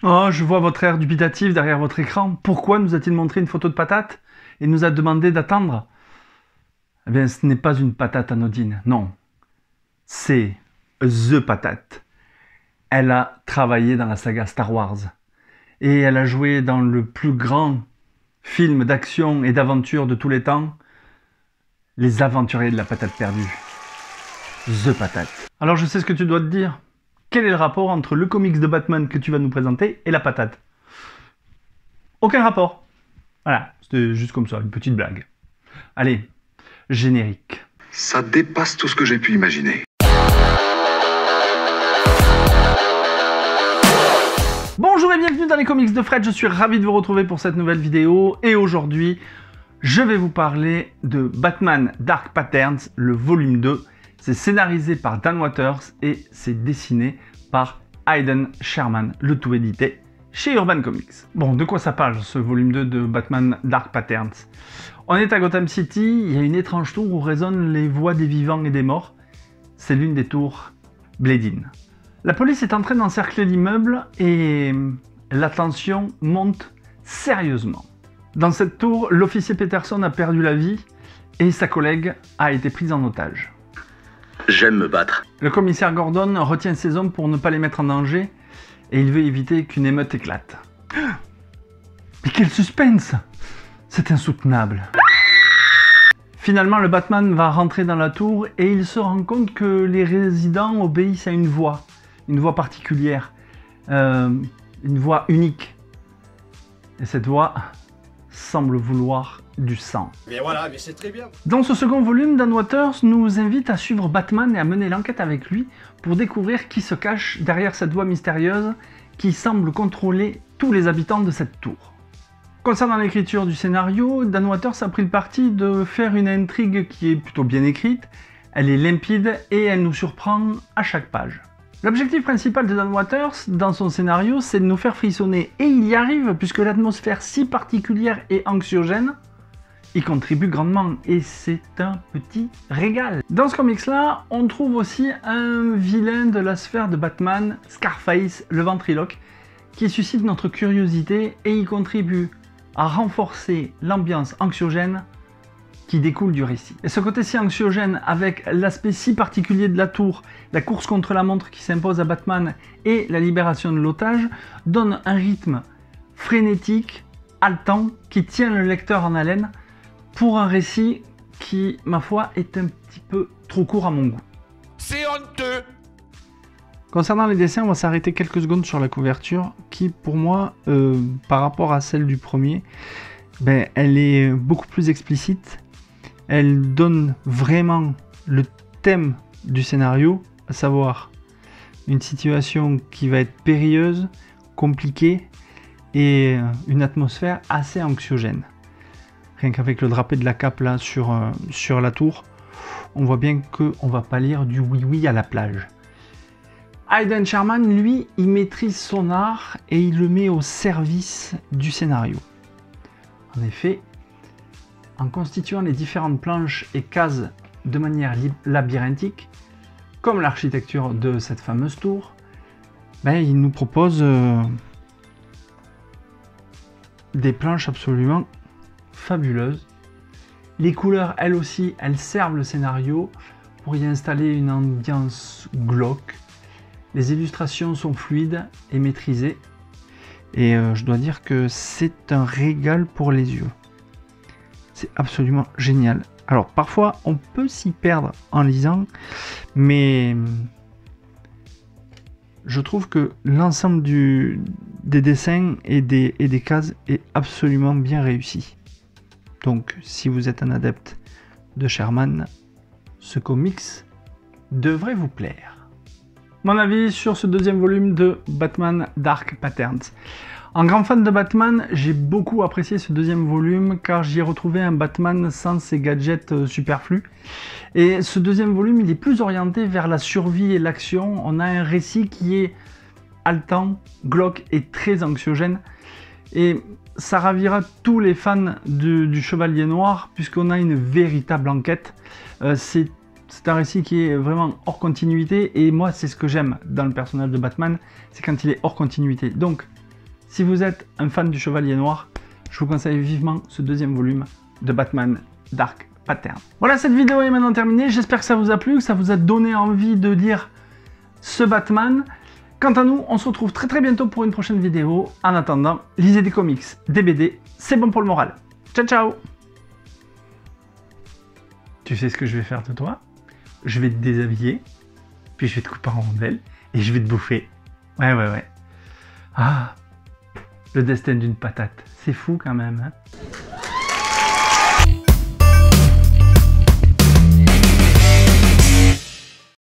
Oh, je vois votre air dubitatif derrière votre écran. Pourquoi nous a-t-il montré une photo de patate et nous a demandé d'attendre? Eh bien, ce n'est pas une patate anodine, non. C'est The Patate. Elle a travaillé dans la saga Star Wars. Et elle a joué dans le plus grand film d'action et d'aventure de tous les temps, Les Aventuriers de la Patate Perdue. The Patate. Alors je sais ce que tu dois te dire. Quel est le rapport entre le comics de Batman que tu vas nous présenter et la patate? Aucun rapport. Voilà, c'était juste comme ça, une petite blague. Allez, générique. Ça dépasse tout ce que j'ai pu imaginer. Bonjour et bienvenue dans les comics de Fred, je suis ravi de vous retrouver pour cette nouvelle vidéo. Et aujourd'hui, je vais vous parler de Batman Dark Patterns, le volume 2. C'est scénarisé par Dan Watters et c'est dessiné par Hayden Sherman, le tout édité chez Urban Comics. Bon, de quoi ça parle ce volume 2 de Batman Dark Patterns? On est à Gotham City, il y a une étrange tour où résonnent les voix des vivants et des morts. C'est l'une des tours Bledin. La police est en train d'encercler l'immeuble et la tension monte sérieusement. Dans cette tour, l'officier Peterson a perdu la vie et sa collègue a été prise en otage. J'aime me battre. Le commissaire Gordon retient ses hommes pour ne pas les mettre en danger et il veut éviter qu'une émeute éclate. Mais quel suspense! C'est insoutenable. Finalement, le Batman va rentrer dans la tour et il se rend compte que les résidents obéissent à une voix particulière, une voix unique. Et cette voix semble vouloir du sang. Mais voilà, mais c'est très bien. Dans ce second volume, Dan Watters nous invite à suivre Batman et à mener l'enquête avec lui pour découvrir qui se cache derrière cette voix mystérieuse qui semble contrôler tous les habitants de cette tour. Concernant l'écriture du scénario, Dan Watters a pris le parti de faire une intrigue qui est plutôt bien écrite, elle est limpide et elle nous surprend à chaque page. L'objectif principal de Dan Watters dans son scénario, c'est de nous faire frissonner, et il y arrive puisque l'atmosphère si particulière et anxiogène y contribue grandement, et c'est un petit régal. Dans ce comics-là, on trouve aussi un vilain de la sphère de Batman, Scarface, le ventriloque, qui suscite notre curiosité et y contribue à renforcer l'ambiance anxiogène qui découle du récit. Et ce côté si anxiogène, avec l'aspect si particulier de la tour, la course contre la montre qui s'impose à Batman et la libération de l'otage, donne un rythme frénétique, haletant, qui tient le lecteur en haleine, pour un récit qui, ma foi, est un petit peu trop court à mon goût. C'est honteux. Concernant les dessins, on va s'arrêter quelques secondes sur la couverture, qui pour moi, par rapport à celle du premier, elle est beaucoup plus explicite. Elle donne vraiment le thème du scénario, à savoir une situation qui va être périlleuse, compliquée, et une atmosphère assez anxiogène. Rien qu'avec le drapé de la cape là sur la tour, on voit bien qu'on va pas lire du oui-oui à la plage. Hayden Sherman, lui, il maîtrise son art et il le met au service du scénario. En effet, en constituant les différentes planches et cases de manière labyrinthique, comme l'architecture de cette fameuse tour, il nous propose des planches absolument fabuleuses. Les couleurs, elles aussi, elles servent le scénario pour y installer une ambiance glauque. Les illustrations sont fluides et maîtrisées. Et je dois dire que c'est un régal pour les yeux. C'est absolument génial. Alors parfois, on peut s'y perdre en lisant, mais je trouve que l'ensemble des dessins et des cases est absolument bien réussi. Donc, si vous êtes un adepte de Sherman, ce comics devrait vous plaire. Mon avis sur ce deuxième volume de Batman Dark Patterns. En grand fan de Batman, j'ai beaucoup apprécié ce deuxième volume car j'y ai retrouvé un Batman sans ses gadgets superflus. Et ce deuxième volume, il est plus orienté vers la survie et l'action. On a un récit qui est haletant, glauque et très anxiogène. Et ça ravira tous les fans du Chevalier Noir puisqu'on a une véritable enquête. C'est un récit qui est vraiment hors continuité et moi c'est ce que j'aime dans le personnage de Batman, c'est quand il est hors continuité. Donc Si vous êtes un fan du Chevalier Noir, je vous conseille vivement ce deuxième volume de Batman Dark Pattern. Voilà, cette vidéo est maintenant terminée. J'espère que ça vous a plu, que ça vous a donné envie de lire ce Batman. Quant à nous, on se retrouve très bientôt pour une prochaine vidéo. En attendant, lisez des comics, des BD, c'est bon pour le moral. Ciao, ciao! Tu sais ce que je vais faire de toi? Je vais te déshabiller, puis je vais te couper en rondelles, et je vais te bouffer. Ouais. Ah, le destin d'une patate. C'est fou quand même, hein?